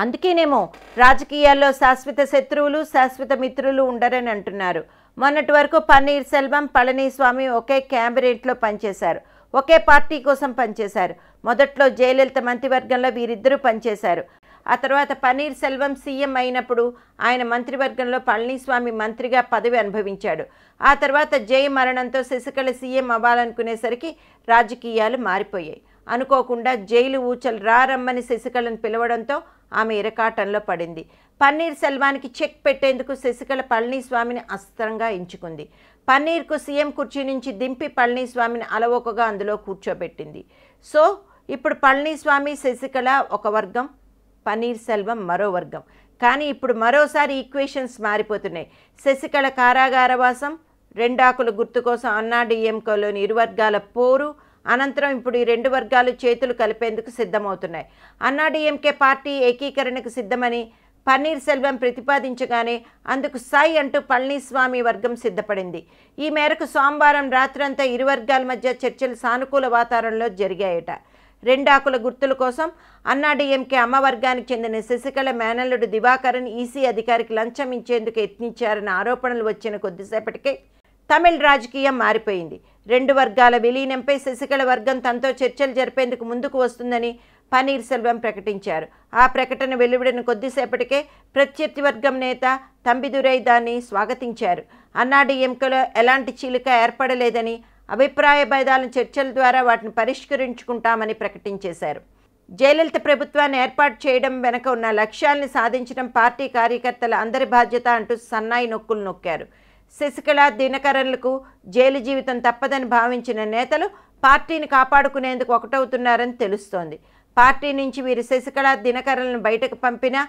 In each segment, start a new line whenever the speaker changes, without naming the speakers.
అందుకేనేమో రాజకీయాల్లో శాశ్వత శత్రువులు శాశ్వత మిత్రులు ఉండరని అంటున్నారు. మొన్నటి వరకు పన్నీర్ సెల్వం, పళనిస్వామి ఒకే క్యాబినెట్లో పనిచేశారు, ఒకే పార్టీ కోసం పనిచేశారు. మొదట్లో జయలలిత మంత్రివర్గంలో వీరిద్దరూ పనిచేశారు. ఆ తర్వాత పన్నీర్ సెల్వం సీఎం అయినప్పుడు ఆయన మంత్రివర్గంలో పళనిస్వామి మంత్రిగా పదవి అనుభవించాడు. ఆ తర్వాత జయ మరణంతో శశికళ సీఎం అవ్వాలనుకునేసరికి రాజకీయాలు మారిపోయాయి. అనుకోకుండా జైలు ఊచలు రారమ్మని శశికళను పిలవడంతో ఆమె ఇరకాటంలో పడింది. పన్నీర్ సెల్వానికి చెక్ పెట్టేందుకు శశికళ పళనిస్వామిని అస్త్రంగా ఎంచుకుంది. పన్నీర్కు సీఎం కుర్చీ నుంచి దింపి పళనిస్వామిని అలవోకగా అందులో కూర్చోబెట్టింది. సో ఇప్పుడు పళనిస్వామి శశికళ ఒక వర్గం, పన్నీర్ సెల్వం మరో వర్గం. కానీ ఇప్పుడు మరోసారి ఈక్వేషన్స్ మారిపోతున్నాయి. శశికళ కారాగారవాసం, రెండాకుల గుర్తు కోసం అన్నాడీఎంకేలోని ఇరు వర్గాల పోరు, అనంతరం ఇప్పుడు ఈ రెండు వర్గాలు చేతులు కలిపేందుకు సిద్ధమవుతున్నాయి. అన్నాడీఎంకే పార్టీ ఏకీకరణకు సిద్ధమని పన్నీర్ సెల్వం ప్రతిపాదించగానే అందుకు సై అంటూ పళనిస్వామి వర్గం సిద్ధపడింది. ఈ మేరకు సోమవారం రాత్రంతా ఇరు వర్గాల మధ్య చర్చలు సానుకూల వాతావరణంలో జరిగాయట. రెండాకుల గుర్తుల కోసం అన్నాడీఎంకే అమ్మ వర్గానికి చెందిన శశికళ మేనల్లుడు దివాకరన్ ఈసీ అధికారికి లంచం ఇచ్చేందుకు యత్నించారన్న ఆరోపణలు వచ్చిన కొద్దిసేపటికే తమిళ రాజకీయం మారిపోయింది. రెండు వర్గాల విలీనంపై శశికళ వర్గం తనతో చర్చలు జరిపేందుకు ముందుకు వస్తుందని పన్నీర్ సెల్వం ప్రకటించారు. ఆ ప్రకటన వెలువడిన కొద్దిసేపటికే ప్రత్యర్థి వర్గం నేత తంబిదురై దాన్ని స్వాగతించారు. అన్నాడీఎంకేలో ఎలాంటి చీలిక ఏర్పడలేదని, అభిప్రాయ భేదాలను చర్చల ద్వారా వాటిని పరిష్కరించుకుంటామని ప్రకటించేశారు. జయలలిత ప్రభుత్వాన్ని ఏర్పాటు చేయడం వెనక ఉన్న లక్ష్యాల్ని సాధించడం పార్టీ కార్యకర్తల అందరి బాధ్యత అంటూ సన్నాయి నొక్కులు నొక్కారు. శశికళ, దినకరన్లకు జైలు జీవితం తప్పదని భావించిన నేతలు పార్టీని కాపాడుకునేందుకు ఒకటవుతున్నారని తెలుస్తోంది. పార్టీ నుంచి వీరు శశికళ, దినకరన్లను బయటకు పంపినా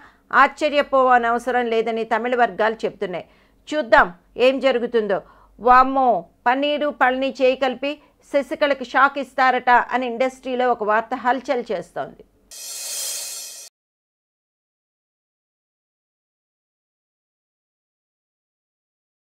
ఆశ్చర్యపోవనవసరం లేదని తమిళ వర్గాలు చెబుతున్నాయి. చూద్దాం ఏం జరుగుతుందో. వామ్మో, పన్నీరు పళని చేయి కలిపి శశికళకి షాక్ ఇస్తారట అని ఇండస్ట్రీలో ఒక వార్త హల్చల్ చేస్తోంది.